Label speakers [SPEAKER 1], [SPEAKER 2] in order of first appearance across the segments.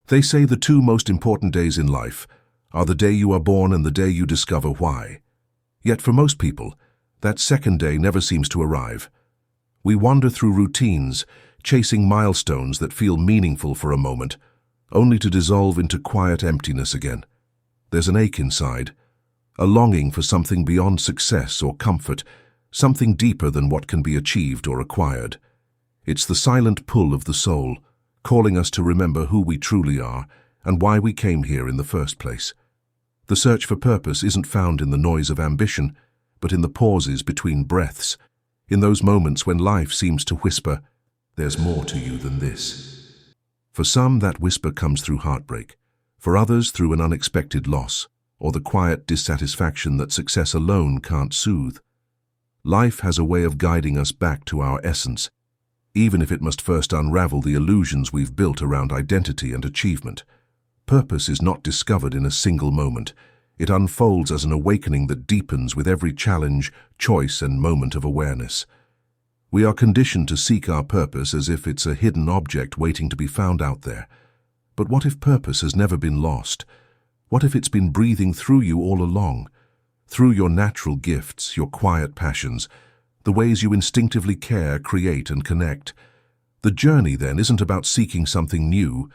[SPEAKER 1] They say the two most important days in life are the day you are born and the day you discover why. Yet for most people, that second day never seems to arrive. We wander through routines, chasing milestones that feel meaningful for a moment, only to dissolve into quiet emptiness again. There's an ache inside, a longing for something beyond success or comfort, something deeper than what can be achieved or acquired. It's the silent pull of the soul, calling us to remember who we truly are and why we came here in the first place. The search for purpose isn't found in the noise of ambition, but in the pauses between breaths, in those moments when life seems to whisper, "There's more to you than this." For some, that whisper comes through heartbreak. For others, through an unexpected loss, or the quiet dissatisfaction that success alone can't soothe. Life has a way of guiding us back to our essence, even if it must first unravel the illusions we've built around identity and achievement. Purpose is not discovered in a single moment. It unfolds as an awakening that deepens with every challenge, choice, and moment of awareness. We are conditioned to seek our purpose as if it's a hidden object waiting to be found out there. But what if purpose has never been lost? What if it's been breathing through you all along? Through your natural gifts, your quiet passions, the ways you instinctively care, create, and connect. The journey, then, isn't about seeking something new,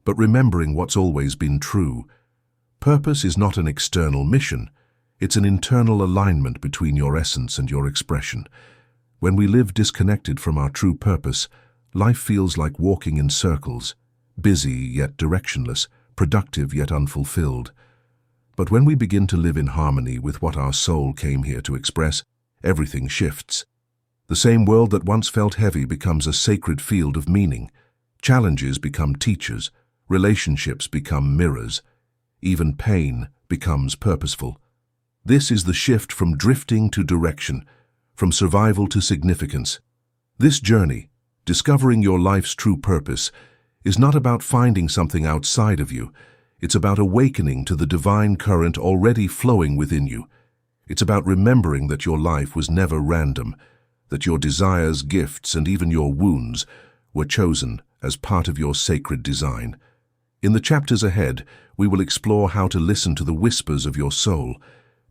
[SPEAKER 1] but remembering what's always been true. Purpose is not an external mission. It's an internal alignment between your essence and your expression. When we live disconnected from our true purpose, life feels like walking in circles, busy yet directionless, productive yet unfulfilled. But when we begin to live in harmony with what our soul came here to express, everything shifts. The same world that once felt heavy becomes a sacred field of meaning. Challenges become teachers, relationships become mirrors, even pain becomes purposeful. This is the shift from drifting to direction, from survival to significance. This journey, discovering your life's true purpose, is not about finding something outside of you. It's about awakening to the divine current already flowing within you. It's about remembering that your life was never random, that your desires, gifts, and even your wounds were chosen as part of your sacred design. In the chapters ahead, we will explore how to listen to the whispers of your soul,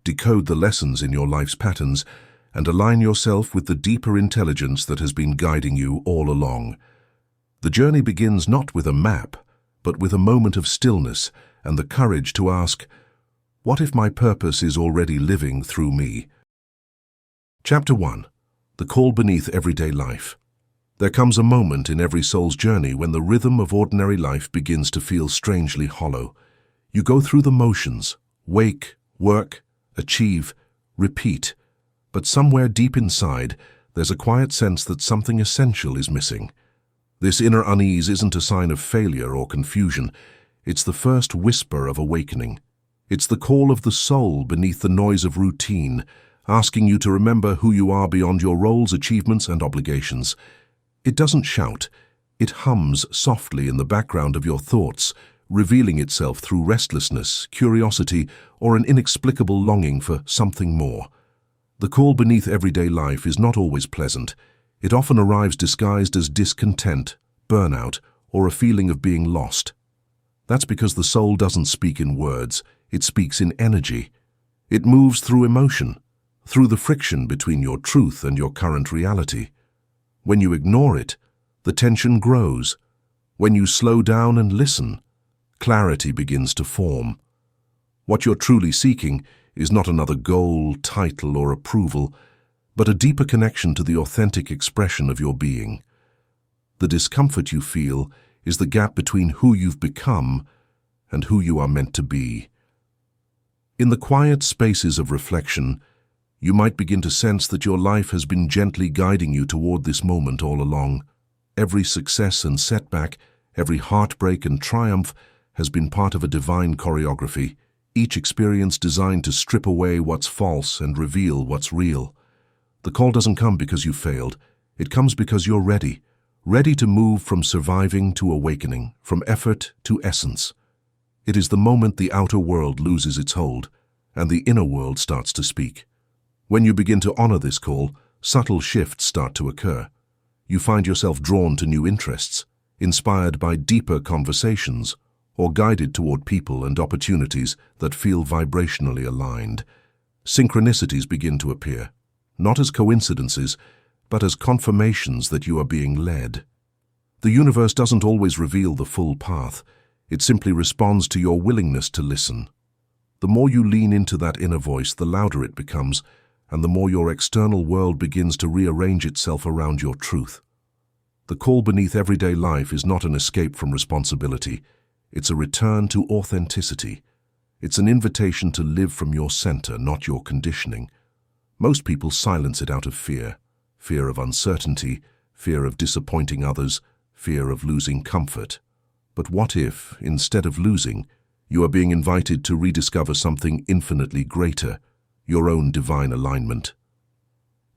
[SPEAKER 1] decode the lessons in your life's patterns, and align yourself with the deeper intelligence that has been guiding you all along. The journey begins not with a map, but with a moment of stillness and the courage to ask, what if my purpose is already living through me? Chapter 1. The Call Beneath Everyday Life. There comes a moment in every soul's journey when the rhythm of ordinary life begins to feel strangely hollow. You go through the motions, wake, work, achieve, repeat, but somewhere deep inside, there's a quiet sense that something essential is missing. This inner unease isn't a sign of failure or confusion. It's the first whisper of awakening. It's the call of the soul beneath the noise of routine, asking you to remember who you are beyond your roles, achievements, and obligations. It doesn't shout. It hums softly in the background of your thoughts, revealing itself through restlessness, curiosity, or an inexplicable longing for something more. The call beneath everyday life is not always pleasant. It often arrives disguised as discontent, burnout, or a feeling of being lost. That's because the soul doesn't speak in words, it speaks in energy. It moves through emotion, through the friction between your truth and your current reality. When you ignore it, the tension grows. When you slow down and listen, clarity begins to form. What you're truly seeking is not another goal, title, or approval, but a deeper connection to the authentic expression of your being. The discomfort you feel is the gap between who you've become and who you are meant to be. In the quiet spaces of reflection, you might begin to sense that your life has been gently guiding you toward this moment all along. Every success and setback, every heartbreak and triumph has been part of a divine choreography, each experience designed to strip away what's false and reveal what's real. The call doesn't come because you failed. It comes because you're ready to move from surviving to awakening, from effort to essence. It is the moment the outer world loses its hold and the inner world starts to speak. When you begin to honor this call, subtle shifts start to occur. You find yourself drawn to new interests, inspired by deeper conversations, or guided toward people and opportunities that feel vibrationally aligned. Synchronicities begin to appear, not as coincidences, but as confirmations that you are being led. The universe doesn't always reveal the full path. It simply responds to your willingness to listen. The more you lean into that inner voice, the louder it becomes, and the more your external world begins to rearrange itself around your truth. The call beneath everyday life is not an escape from responsibility. It's a return to authenticity. It's an invitation to live from your center, not your conditioning. Most people silence it out of fear. Fear of uncertainty, fear of disappointing others, fear of losing comfort. But what if, instead of losing, you are being invited to rediscover something infinitely greater, your own divine alignment?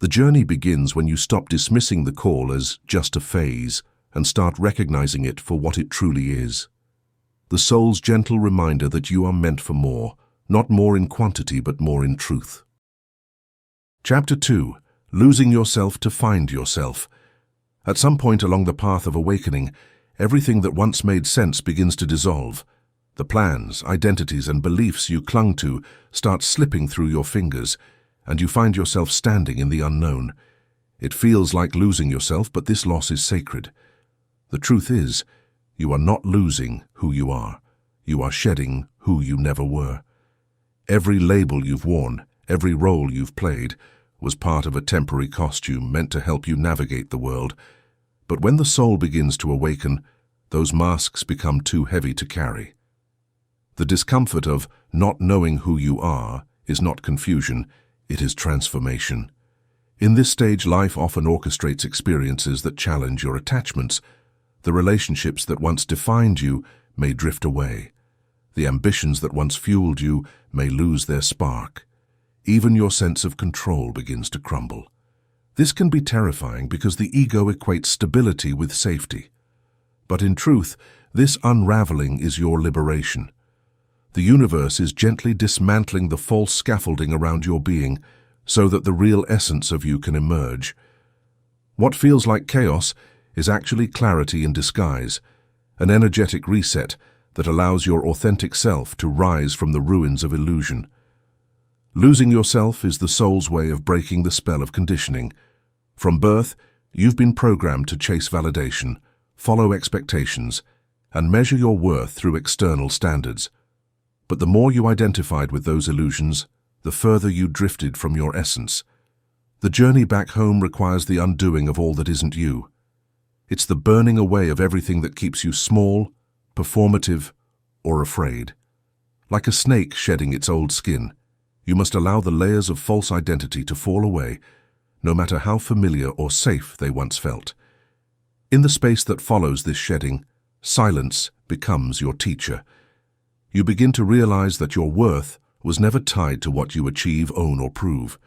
[SPEAKER 1] The journey begins when you stop dismissing the call as just a phase and start recognizing it for what it truly is. The soul's gentle reminder that you are meant for more, not more in quantity but more in truth. Chapter 2. Losing yourself to find yourself. At some point along the path of awakening, everything that once made sense begins to dissolve. The plans, identities, and beliefs you clung to start slipping through your fingers, and you find yourself standing in the unknown. It feels like losing yourself, but this loss is sacred. The truth is, you are not losing who you are. You are shedding who you never were. Every label you've worn, every role you've played, was part of a temporary costume meant to help you navigate the world. But when the soul begins to awaken, those masks become too heavy to carry. The discomfort of not knowing who you are is not confusion, it is transformation. In this stage, life often orchestrates experiences that challenge your attachments. The relationships that once defined you may drift away. The ambitions that once fueled you may lose their spark. Even your sense of control begins to crumble. This can be terrifying because the ego equates stability with safety. But in truth, this unraveling is your liberation. The universe is gently dismantling the false scaffolding around your being so that the real essence of you can emerge. What feels like chaos is actually clarity in disguise, an energetic reset that allows your authentic self to rise from the ruins of illusion. Losing yourself is the soul's way of breaking the spell of conditioning. From birth, you've been programmed to chase validation, follow expectations, and measure your worth through external standards. But the more you identified with those illusions, the further you drifted from your essence. The journey back home requires the undoing of all that isn't you. It's the burning away of everything that keeps you small, performative, or afraid. Like a snake shedding its old skin, you must allow the layers of false identity to fall away, no matter how familiar or safe they once felt. In the space that follows this shedding, silence becomes your teacher. You begin to realize that your worth was never tied to what you achieve, own, or prove.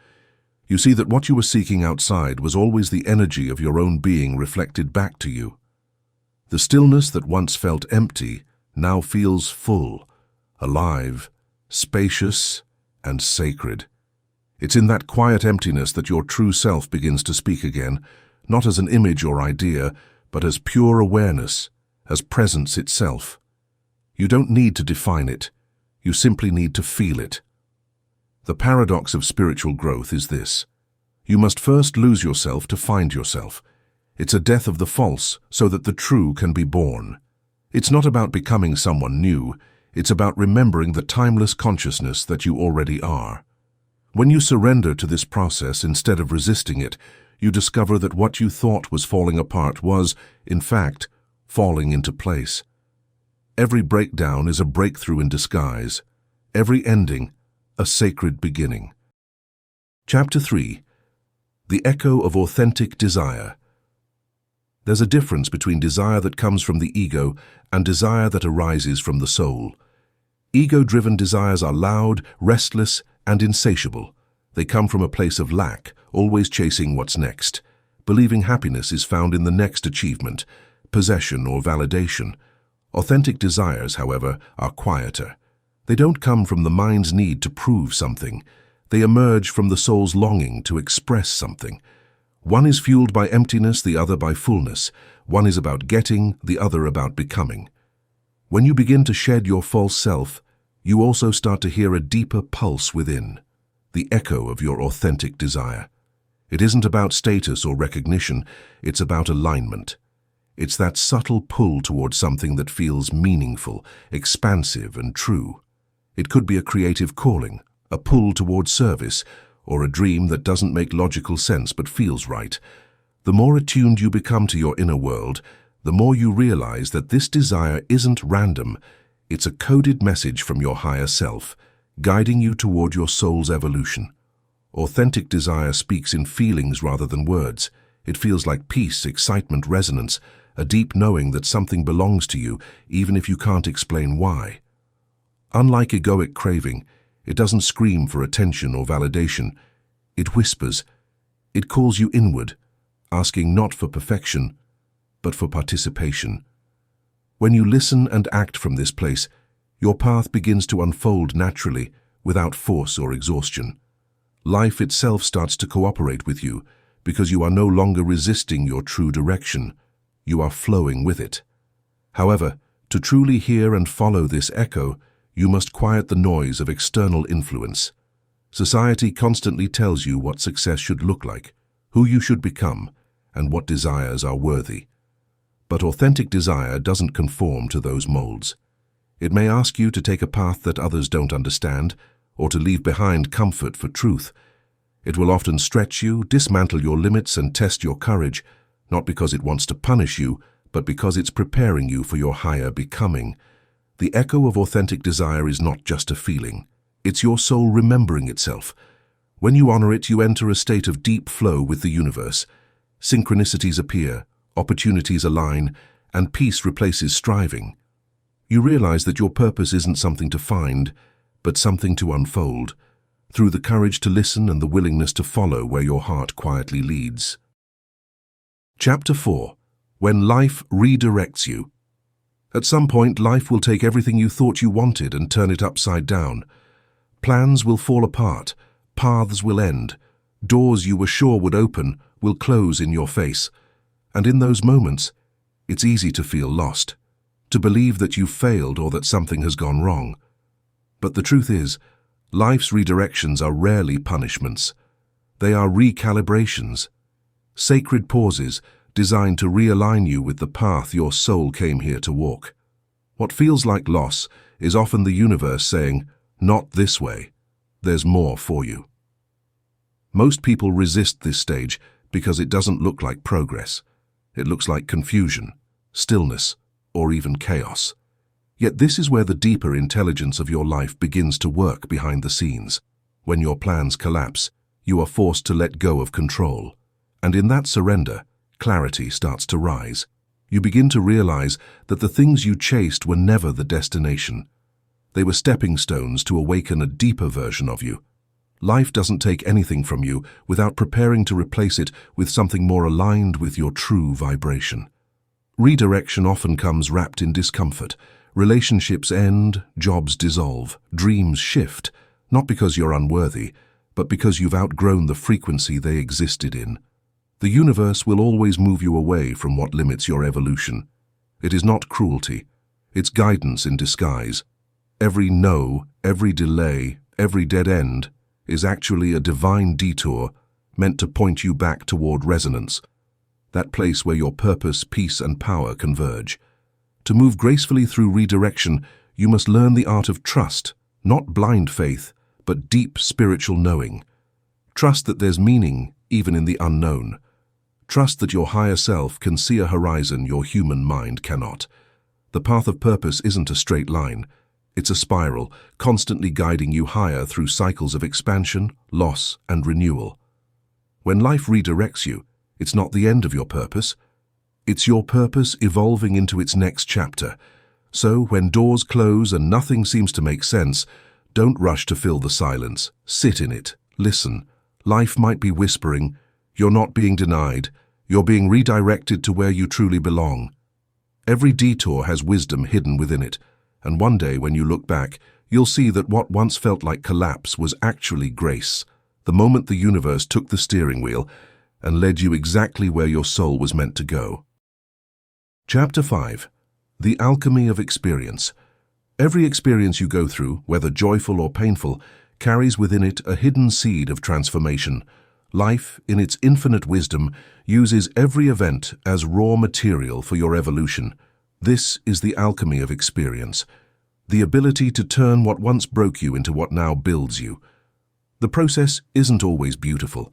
[SPEAKER 1] You see that what you were seeking outside was always the energy of your own being reflected back to you. The stillness that once felt empty now feels full, alive, spacious, and sacred. It's in that quiet emptiness that your true self begins to speak again, not as an image or idea, but as pure awareness, as presence itself. You don't need to define it. You simply need to feel it. The paradox of spiritual growth is this. You must first lose yourself to find yourself. It's a death of the false so that the true can be born. It's not about becoming someone new. It's about remembering the timeless consciousness that you already are. When you surrender to this process instead of resisting it, you discover that what you thought was falling apart was, in fact, falling into place. Every breakdown is a breakthrough in disguise. Every ending, a sacred beginning. Chapter 3. The Echo of Authentic Desire. There's a difference between desire that comes from the ego and desire that arises from the soul. Ego-driven desires are loud, restless, and insatiable. They come from a place of lack, always chasing what's next, believing happiness is found in the next achievement, possession, or validation. Authentic desires, however, are quieter. They don't come from the mind's need to prove something. They emerge from the soul's longing to express something. One is fueled by emptiness, the other by fullness. One is about getting, the other about becoming. When you begin to shed your false self, you also start to hear a deeper pulse within, the echo of your authentic desire. It isn't about status or recognition, it's about alignment. It's that subtle pull towards something that feels meaningful, expansive, and true. It could be a creative calling, a pull towards service, or a dream that doesn't make logical sense but feels right. The more attuned you become to your inner world, the more you realize that this desire isn't random. It's a coded message from your higher self, guiding you toward your soul's evolution. Authentic desire speaks in feelings rather than words. It feels like peace, excitement, resonance, a deep knowing that something belongs to you, even if you can't explain why. Unlike egoic craving, it doesn't scream for attention or validation. It whispers. It calls you inward, asking not for perfection, but for participation. When you listen and act from this place, your path begins to unfold naturally, without force or exhaustion. Life itself starts to cooperate with you, because you are no longer resisting your true direction. You are flowing with it. However, to truly hear and follow this echo, you must quiet the noise of external influence. Society constantly tells you what success should look like, who you should become, and what desires are worthy. But authentic desire doesn't conform to those molds. It may ask you to take a path that others don't understand, or to leave behind comfort for truth. It will often stretch you, dismantle your limits, and test your courage, not because it wants to punish you, but because it's preparing you for your higher becoming. The echo of authentic desire is not just a feeling. It's your soul remembering itself. When you honor it, you enter a state of deep flow with the universe. Synchronicities appear, opportunities align, and peace replaces striving. You realize that your purpose isn't something to find, but something to unfold, through the courage to listen and the willingness to follow where your heart quietly leads. Chapter 4. When Life Redirects You. At some point, life will take everything you thought you wanted and turn it upside down. Plans will fall apart, paths will end, doors you were sure would open will close in your face. And in those moments, it's easy to feel lost, to believe that you've failed or that something has gone wrong. But the truth is, life's redirections are rarely punishments. They are recalibrations, sacred pauses designed to realign you with the path your soul came here to walk. What feels like loss is often the universe saying, "Not this way. There's more for you." Most people resist this stage because it doesn't look like progress. It looks like confusion, stillness, or even chaos. Yet this is where the deeper intelligence of your life begins to work behind the scenes. When your plans collapse, you are forced to let go of control. And in that surrender, clarity starts to rise. You begin to realize that the things you chased were never the destination. They were stepping stones to awaken a deeper version of you. Life doesn't take anything from you without preparing to replace it with something more aligned with your true vibration. Redirection often comes wrapped in discomfort. Relationships end, jobs dissolve, dreams shift, not because you're unworthy, but because you've outgrown the frequency they existed in. The universe will always move you away from what limits your evolution. It is not cruelty. It's guidance in disguise. Every no, every delay, every dead end is actually a divine detour meant to point you back toward resonance, that place where your purpose, peace, and power converge. To move gracefully through redirection, you must learn the art of trust, not blind faith, but deep spiritual knowing. Trust that there's meaning even in the unknown. Trust that your higher self can see a horizon your human mind cannot. The path of purpose isn't a straight line. It's a spiral, constantly guiding you higher through cycles of expansion, loss, and renewal. When life redirects you, it's not the end of your purpose. It's your purpose evolving into its next chapter. So, when doors close and nothing seems to make sense, don't rush to fill the silence. Sit in it. Listen. Life might be whispering, "You're not being denied. You're being redirected to where you truly belong." Every detour has wisdom hidden within it, and one day when you look back, you'll see that what once felt like collapse was actually grace, the moment the universe took the steering wheel and led you exactly where your soul was meant to go. Chapter 5. The alchemy of experience. Every experience you go through, whether joyful or painful, carries within it a hidden seed of transformation. Life, in its infinite wisdom, uses every event as raw material for your evolution. This is the alchemy of experience, the ability to turn what once broke you into what now builds you. The process isn't always beautiful.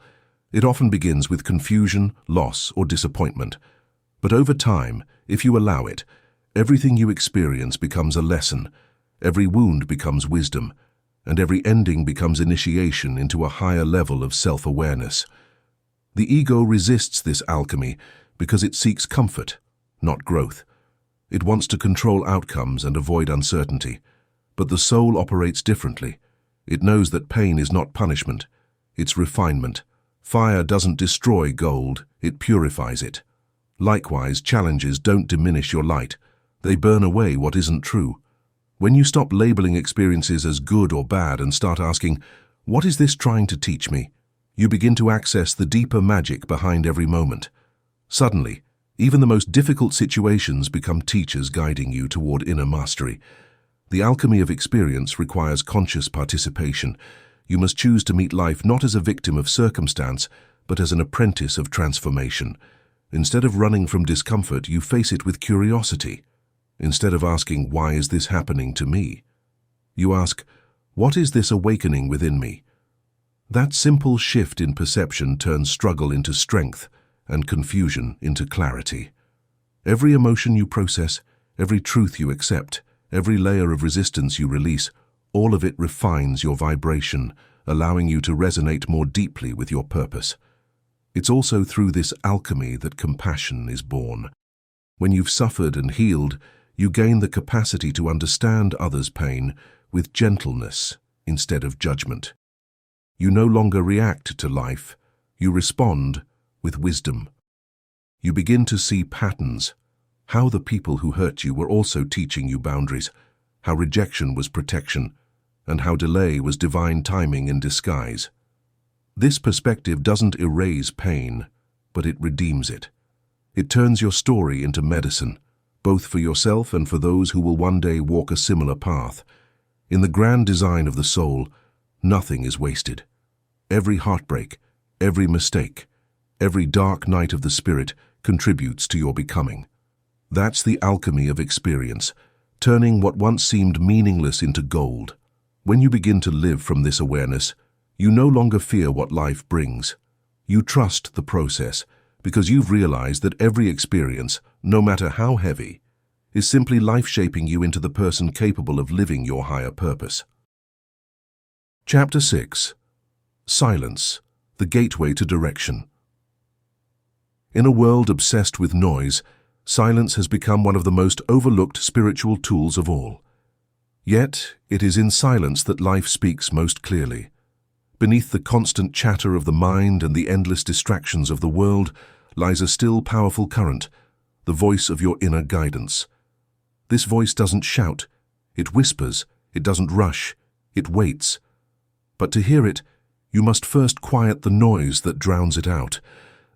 [SPEAKER 1] It often begins with confusion, loss, or disappointment. But over time, if you allow it, everything you experience becomes a lesson, every wound becomes wisdom, and every ending becomes initiation into a higher level of self-awareness. The ego resists this alchemy because it seeks comfort, not growth. It wants to control outcomes and avoid uncertainty. But the soul operates differently. It knows that pain is not punishment, it's refinement. Fire doesn't destroy gold, it purifies it. Likewise, challenges don't diminish your light. They burn away what isn't true. When you stop labeling experiences as good or bad and start asking, what is this trying to teach me? You begin to access the deeper magic behind every moment. Suddenly, even the most difficult situations become teachers guiding you toward inner mastery. The alchemy of experience requires conscious participation. You must choose to meet life not as a victim of circumstance, but as an apprentice of transformation. Instead of running from discomfort, you face it with curiosity. Instead of asking, why is this happening to me? You ask, what is this awakening within me? That simple shift in perception turns struggle into strength and confusion into clarity. Every emotion you process, every truth you accept, every layer of resistance you release, all of it refines your vibration, allowing you to resonate more deeply with your purpose. It's also through this alchemy that compassion is born. When you've suffered and healed, you gain the capacity to understand others' pain with gentleness instead of judgment. You no longer react to life, you respond with wisdom. You begin to see patterns, how the people who hurt you were also teaching you boundaries, how rejection was protection, and how delay was divine timing in disguise. This perspective doesn't erase pain, but it redeems it. It turns your story into medicine, both for yourself and for those who will one day walk a similar path. In the grand design of the soul, nothing is wasted. Every heartbreak, every mistake, every dark night of the spirit contributes to your becoming. That's the alchemy of experience, turning what once seemed meaningless into gold. When you begin to live from this awareness, you no longer fear what life brings. You trust the process, because you've realized that every experience, no matter how heavy, is simply life-shaping you into the person capable of living your higher purpose. Chapter 6. Silence, the gateway to direction. In a world obsessed with noise, silence has become one of the most overlooked spiritual tools of all. Yet, it is in silence that life speaks most clearly. Beneath the constant chatter of the mind and the endless distractions of the world lies a still powerful current, the voice of your inner guidance. This voice doesn't shout, it whispers, it doesn't rush, it waits. But to hear it, you must first quiet the noise that drowns it out.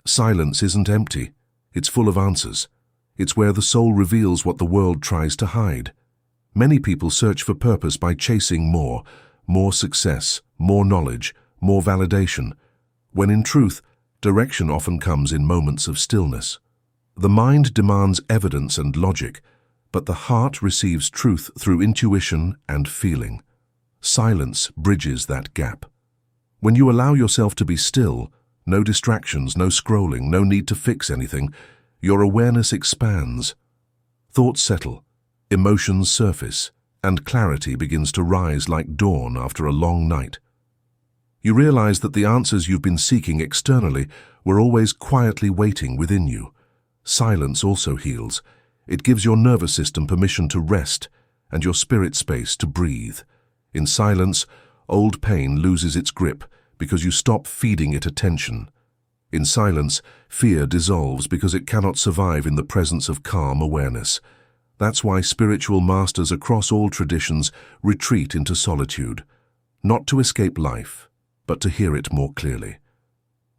[SPEAKER 1] Silence isn't empty, it's full of answers. It's where the soul reveals what the world tries to hide. Many people search for purpose by chasing more success, more knowledge, more validation, when in truth, direction often comes in moments of stillness. The mind demands evidence and logic, but the heart receives truth through intuition and feeling. Silence bridges that gap. When you allow yourself to be still, no distractions, no scrolling, no need to fix anything, your awareness expands. Thoughts settle, emotions surface, and clarity begins to rise like dawn after a long night. You realize that the answers you've been seeking externally were always quietly waiting within you. Silence also heals. It gives your nervous system permission to rest and your spirit space to breathe. In silence, old pain loses its grip because you stop feeding it attention. In silence, fear dissolves because it cannot survive in the presence of calm awareness. That's why spiritual masters across all traditions retreat into solitude, not to escape life, but to hear it more clearly.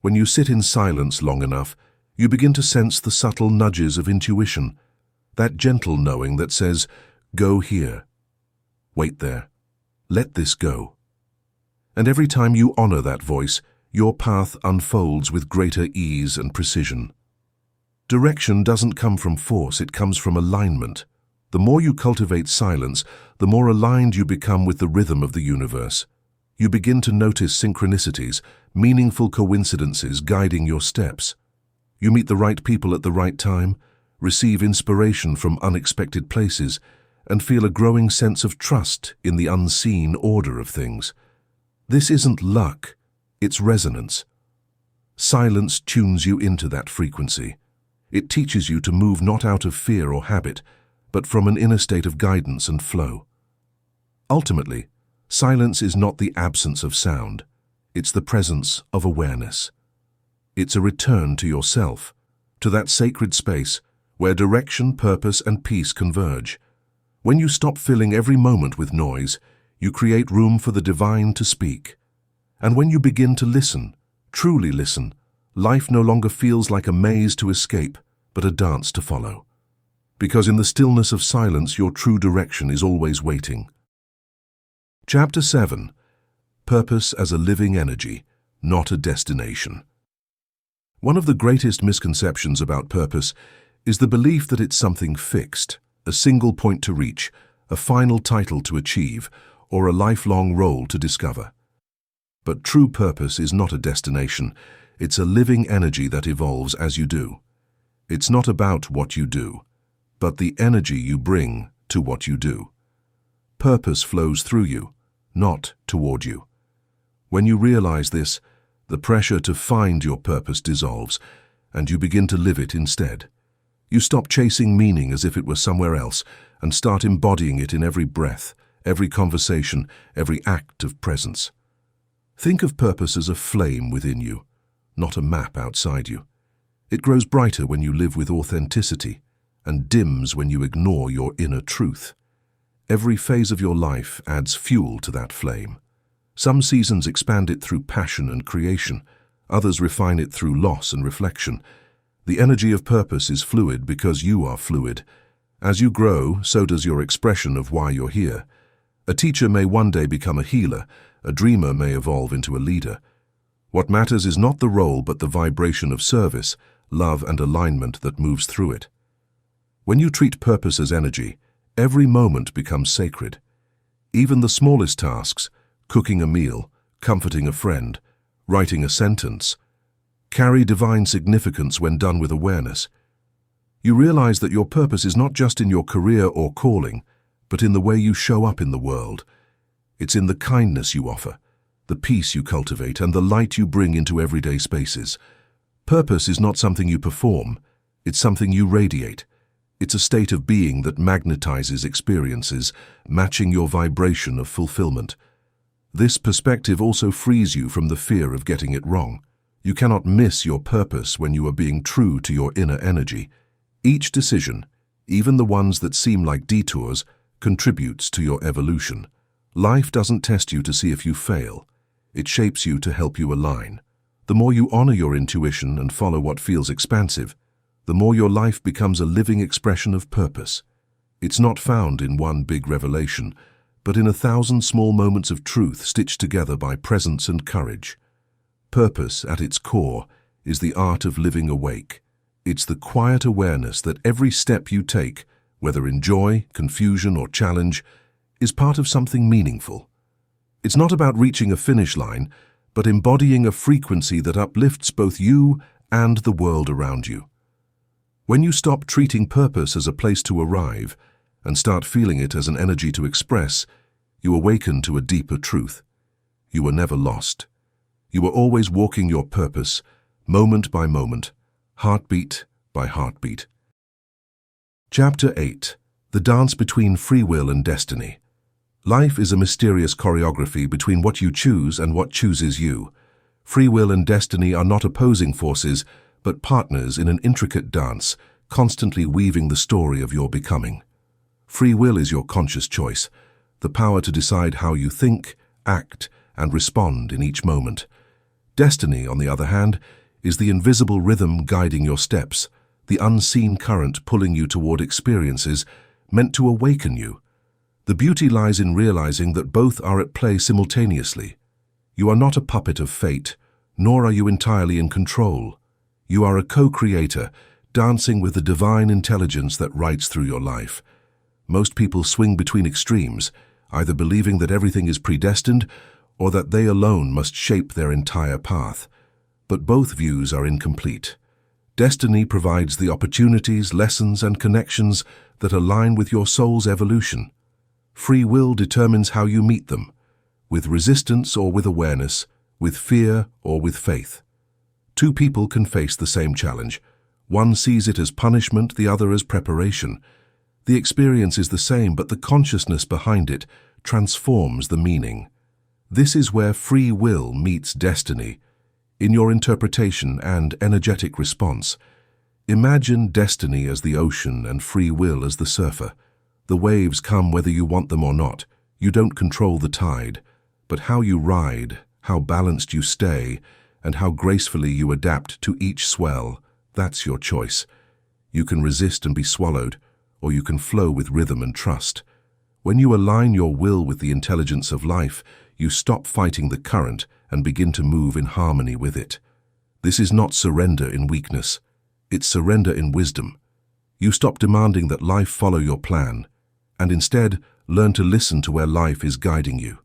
[SPEAKER 1] When you sit in silence long enough, you begin to sense the subtle nudges of intuition. That gentle knowing that says, go here, wait there, let this go. And every time you honor that voice, your path unfolds with greater ease and precision. Direction doesn't come from force, it comes from alignment. The more you cultivate silence, the more aligned you become with the rhythm of the universe. You begin to notice synchronicities, meaningful coincidences guiding your steps. You meet the right people at the right time, receive inspiration from unexpected places, and feel a growing sense of trust in the unseen order of things. This isn't luck, it's resonance. Silence tunes you into that frequency. It teaches you to move not out of fear or habit, but from an inner state of guidance and flow. Ultimately, silence is not the absence of sound, it's the presence of awareness. It's a return to yourself, to that sacred space where direction, purpose, and peace converge. When you stop filling every moment with noise, you create room for the divine to speak. And when you begin to listen, truly listen, life no longer feels like a maze to escape, but a dance to follow. Because in the stillness of silence, your true direction is always waiting. Chapter 7. Purpose as a living energy, not a destination. One of the greatest misconceptions about purpose is the belief that it's something fixed, a single point to reach, a final title to achieve, or a lifelong role to discover. But true purpose is not a destination, it's a living energy that evolves as you do. It's not about what you do, but the energy you bring to what you do. Purpose flows through you, not toward you. When you realize this, the pressure to find your purpose dissolves, and you begin to live it instead. You stop chasing meaning as if it were somewhere else, and start embodying it in every breath, every conversation, every act of presence. Think of purpose as a flame within you, not a map outside you. It grows brighter when you live with authenticity, and dims when you ignore your inner truth. Every phase of your life adds fuel to that flame. Some seasons expand it through passion and creation, others refine it through loss and reflection. The energy of purpose is fluid because you are fluid. As you grow, so does your expression of why you're here. A teacher may one day become a healer, a dreamer may evolve into a leader. What matters is not the role but the vibration of service, love and alignment that moves through it. When you treat purpose as energy, every moment becomes sacred. Even the smallest tasks, cooking a meal, comforting a friend, writing a sentence, carry divine significance when done with awareness. You realize that your purpose is not just in your career or calling, but in the way you show up in the world. It's in the kindness you offer, the peace you cultivate, and the light you bring into everyday spaces. Purpose is not something you perform, it's something you radiate. It's a state of being that magnetizes experiences, matching your vibration of fulfillment. This perspective also frees you from the fear of getting it wrong. You cannot miss your purpose when you are being true to your inner energy. Each decision, even the ones that seem like detours, contributes to your evolution. Life doesn't test you to see if you fail. It shapes you to help you align. The more you honor your intuition and follow what feels expansive, the more your life becomes a living expression of purpose. It's not found in one big revelation, but in 1,000 small moments of truth stitched together by presence and courage. Purpose, at its core, is the art of living awake. It's the quiet awareness that every step you take, whether in joy, confusion, or challenge, is part of something meaningful. It's not about reaching a finish line, but embodying a frequency that uplifts both you and the world around you. When you stop treating purpose as a place to arrive and start feeling it as an energy to express, you awaken to a deeper truth. You were never lost. You were always walking your purpose, moment by moment, heartbeat by heartbeat. Chapter 8. The Dance Between Free Will and Destiny. Life is a mysterious choreography between what you choose and what chooses you. Free will and destiny are not opposing forces, but partners in an intricate dance, constantly weaving the story of your becoming. Free will is your conscious choice, the power to decide how you think, act, and respond in each moment. Destiny, on the other hand, is the invisible rhythm guiding your steps, the unseen current pulling you toward experiences meant to awaken you. The beauty lies in realizing that both are at play simultaneously. You are not a puppet of fate, nor are you entirely in control. You are a co-creator, dancing with the divine intelligence that writes through your life. Most people swing between extremes, either believing that everything is predestined or that they alone must shape their entire path. But both views are incomplete. Destiny provides the opportunities, lessons, and connections that align with your soul's evolution. Free will determines how you meet them, with resistance or with awareness, with fear or with faith. Two people can face the same challenge. One sees it as punishment, the other as preparation. The experience is the same, but the consciousness behind it transforms the meaning. This is where free will meets destiny, in your interpretation and energetic response. Imagine destiny as the ocean and free will as the surfer. The waves come whether you want them or not. You don't control the tide, but how you ride, how balanced you stay, and how gracefully you adapt to each swell, that's your choice. You can resist and be swallowed, or you can flow with rhythm and trust. When you align your will with the intelligence of life, you stop fighting the current and begin to move in harmony with it. This is not surrender in weakness. It's surrender in wisdom. You stop demanding that life follow your plan, and instead learn to listen to where life is guiding you.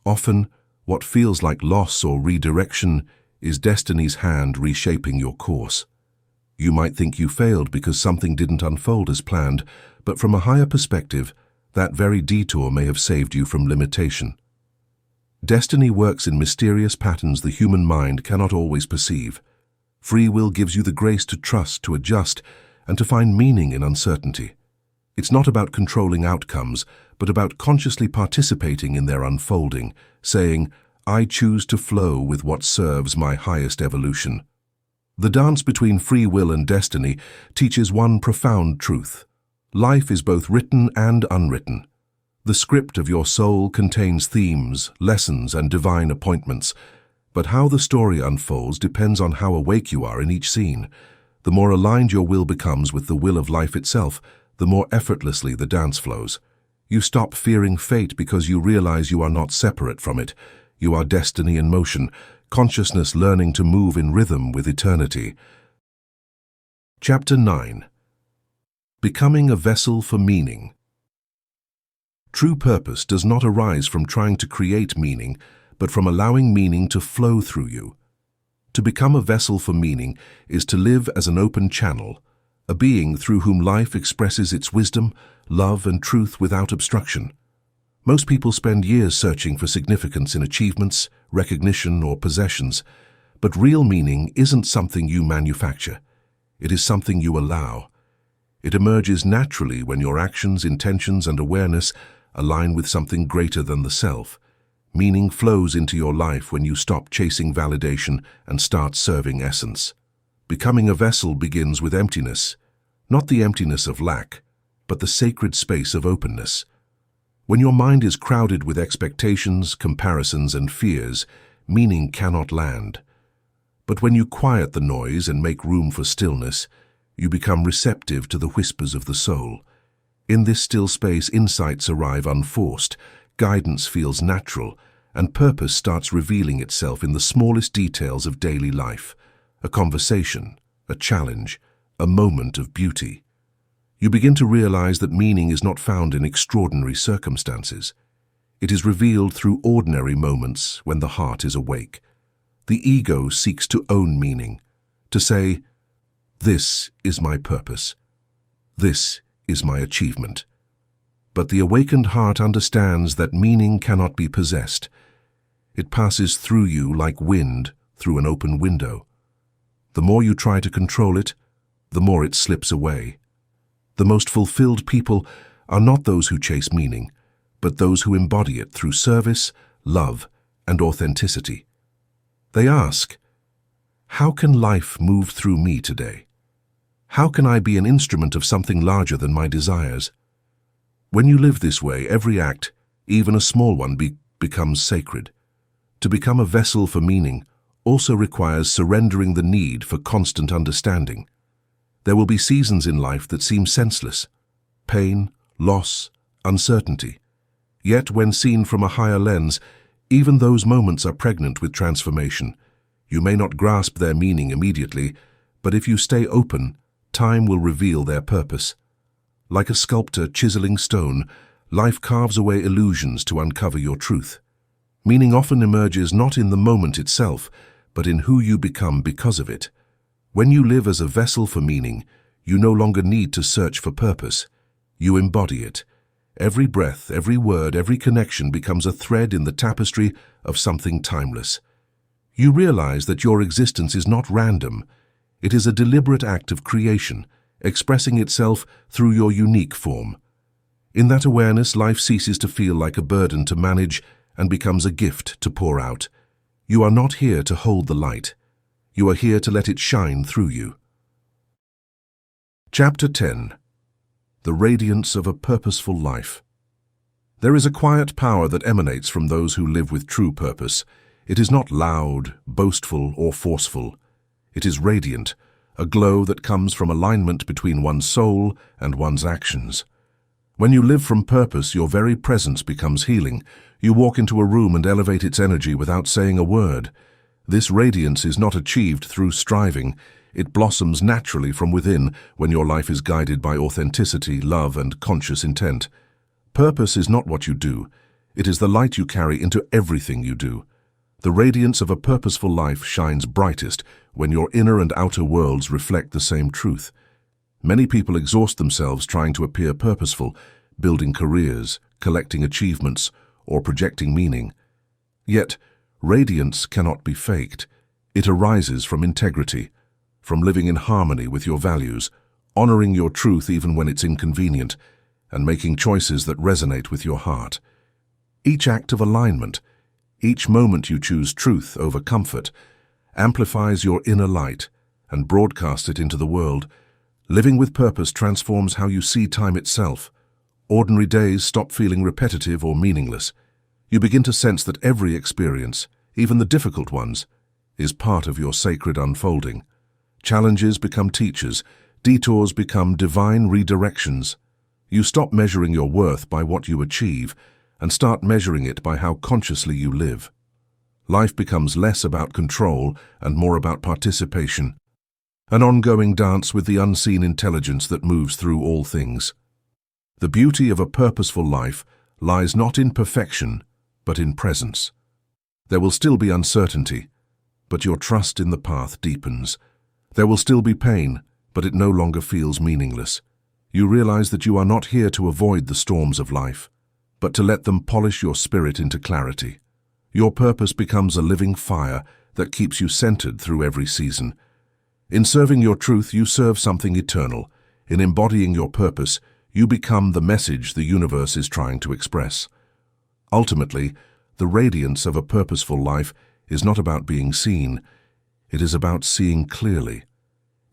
[SPEAKER 1] Often, what feels like loss or redirection is destiny's hand reshaping your course. You might think you failed because something didn't unfold as planned, but from a higher perspective, that very detour may have saved you from limitation. Destiny works in mysterious patterns the human mind cannot always perceive. Free will gives you the grace to trust, to adjust, and to find meaning in uncertainty. It's not about controlling outcomes, but about consciously participating in their unfolding, saying, "I choose to flow with what serves my highest evolution." The dance between free will and destiny teaches one profound truth. Life is both written and unwritten. The script of your soul contains themes, lessons, and divine appointments, but how the story unfolds depends on how awake you are in each scene. The more aligned your will becomes with the will of life itself, the more effortlessly the dance flows. You stop fearing fate because you realize you are not separate from it. You are destiny in motion, consciousness learning to move in rhythm with eternity. Chapter 9. Becoming a vessel for meaning. True purpose does not arise from trying to create meaning, but from allowing meaning to flow through you. To become a vessel for meaning is to live as an open channel, a being through whom life expresses its wisdom, love, and truth without obstruction. Most people spend years searching for significance in achievements, recognition, or possessions, but real meaning isn't something you manufacture. It is something you allow. It emerges naturally when your actions, intentions, and awareness align with something greater than the self. Meaning flows into your life when you stop chasing validation and start serving essence. Becoming a vessel begins with emptiness, not the emptiness of lack, but the sacred space of openness. When your mind is crowded with expectations, comparisons, and fears, meaning cannot land. But when you quiet the noise and make room for stillness, you become receptive to the whispers of the soul. In this still space, insights arrive unforced, guidance feels natural, and purpose starts revealing itself in the smallest details of daily life. A conversation, a challenge, a moment of beauty. You begin to realize that meaning is not found in extraordinary circumstances. It is revealed through ordinary moments when the heart is awake. The ego seeks to own meaning, to say, "This is my purpose. This is my achievement." But the awakened heart understands that meaning cannot be possessed. It passes through you like wind through an open window. The more you try to control it, the more it slips away. The most fulfilled people are not those who chase meaning, but those who embody it through service, love, and authenticity. They ask, "How can life move through me today? How can I be an instrument of something larger than my desires?" When you live this way, every act, even a small one, becomes sacred. To become a vessel for meaning also requires surrendering the need for constant understanding. There will be seasons in life that seem senseless. Pain, loss, uncertainty. Yet when seen from a higher lens, even those moments are pregnant with transformation. You may not grasp their meaning immediately, but if you stay open, time will reveal their purpose. Like a sculptor chiseling stone, life carves away illusions to uncover your truth. Meaning often emerges not in the moment itself, but in who you become because of it. When you live as a vessel for meaning, you no longer need to search for purpose. You embody it. Every breath, every word, every connection becomes a thread in the tapestry of something timeless. You realize that your existence is not random. It is a deliberate act of creation, expressing itself through your unique form. In that awareness, life ceases to feel like a burden to manage and becomes a gift to pour out. You are not here to hold the light. You are here to let it shine through you. Chapter 10. The Radiance of a Purposeful Life. There is a quiet power that emanates from those who live with true purpose. It is not loud, boastful, or forceful. It is radiant, a glow that comes from alignment between one's soul and one's actions. When you live from purpose, your very presence becomes healing. You walk into a room and elevate its energy without saying a word. This radiance is not achieved through striving. It blossoms naturally from within when your life is guided by authenticity, love, and conscious intent. Purpose is not what you do. It is the light you carry into everything you do. The radiance of a purposeful life shines brightest when your inner and outer worlds reflect the same truth. Many people exhaust themselves trying to appear purposeful, building careers, collecting achievements, or projecting meaning. Yet, radiance cannot be faked. It arises from integrity, from living in harmony with your values, honoring your truth even when it's inconvenient, and making choices that resonate with your heart. Each act of alignment, each moment you choose truth over comfort, amplifies your inner light and broadcasts it into the world. Living with purpose transforms how you see time itself. Ordinary days stop feeling repetitive or meaningless. You begin to sense that every experience, even the difficult ones, is part of your sacred unfolding. Challenges become teachers, detours become divine redirections. You stop measuring your worth by what you achieve and start measuring it by how consciously you live. Life becomes less about control and more about participation, an ongoing dance with the unseen intelligence that moves through all things. The beauty of a purposeful life lies not in perfection, but in presence. There will still be uncertainty, but your trust in the path deepens. There will still be pain, but it no longer feels meaningless. You realize that you are not here to avoid the storms of life, but to let them polish your spirit into clarity. Your purpose becomes a living fire that keeps you centered through every season. In serving your truth, you serve something eternal. In embodying your purpose, you become the message the universe is trying to express. Ultimately, the radiance of a purposeful life is not about being seen. It is about seeing clearly.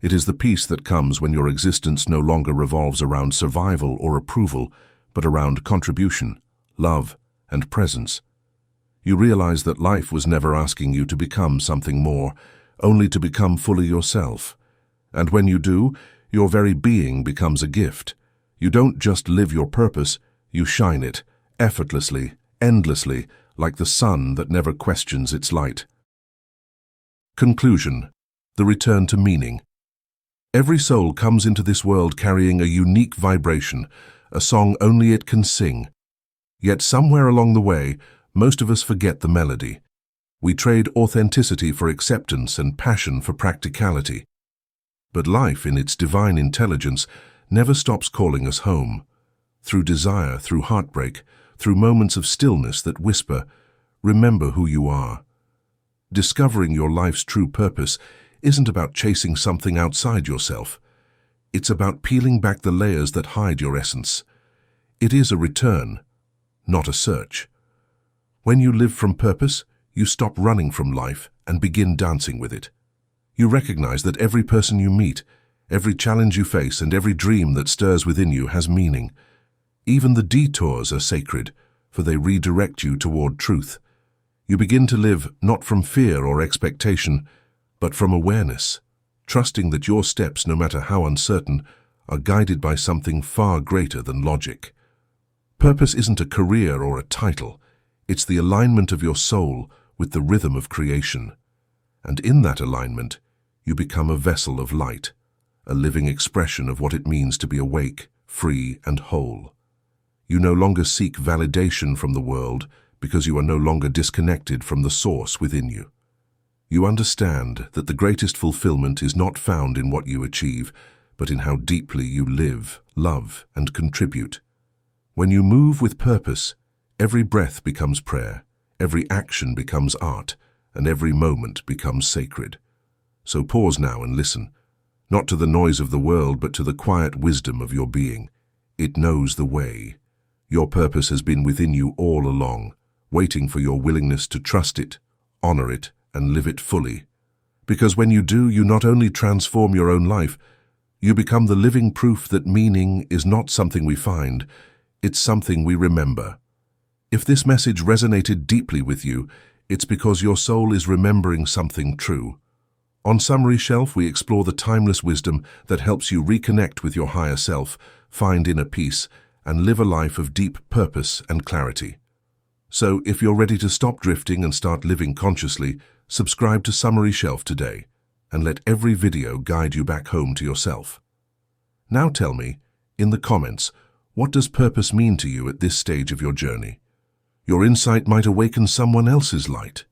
[SPEAKER 1] It is the peace that comes when your existence no longer revolves around survival or approval, but around contribution, love, and presence. You realize that life was never asking you to become something more, only to become fully yourself. And when you do, your very being becomes a gift. You don't just live your purpose, you shine it, effortlessly, endlessly, like the sun that never questions its light. Conclusion. The return to meaning. Every soul comes into this world carrying a unique vibration, a song only it can sing. Yet somewhere along the way, most of us forget the melody. We trade authenticity for acceptance and passion for practicality. But life, in its divine intelligence, never stops calling us home. Through desire, through heartbreak, through moments of stillness that whisper, remember who you are. Discovering your life's true purpose isn't about chasing something outside yourself. It's about peeling back the layers that hide your essence. It is a return, not a search. When you live from purpose, you stop running from life and begin dancing with it. You recognize that every person you meet, every challenge you face, and every dream that stirs within you has meaning. Even the detours are sacred, for they redirect you toward truth. You begin to live not from fear or expectation, but from awareness, trusting that your steps, no matter how uncertain, are guided by something far greater than logic. Purpose isn't a career or a title. It's the alignment of your soul with the rhythm of creation. And in that alignment, you become a vessel of light, a living expression of what it means to be awake, free, and whole. You no longer seek validation from the world because you are no longer disconnected from the source within you. You understand that the greatest fulfillment is not found in what you achieve, but in how deeply you live, love, and contribute. When you move with purpose, every breath becomes prayer, every action becomes art, and every moment becomes sacred. So pause now and listen, not to the noise of the world, but to the quiet wisdom of your being. It knows the way. Your purpose has been within you all along, waiting for your willingness to trust it, honor it, and live it fully. Because when you do, you not only transform your own life, you become the living proof that meaning is not something we find, it's something we remember. If this message resonated deeply with you, it's because your soul is remembering something true. On Summary Shelf, we explore the timeless wisdom that helps you reconnect with your higher self, find inner peace, and live a life of deep purpose and clarity. So, if you're ready to stop drifting and start living consciously, subscribe to Summary Shelf today, and let every video guide you back home to yourself. Now tell me, in the comments, what does purpose mean to you at this stage of your journey? Your insight might awaken someone else's light.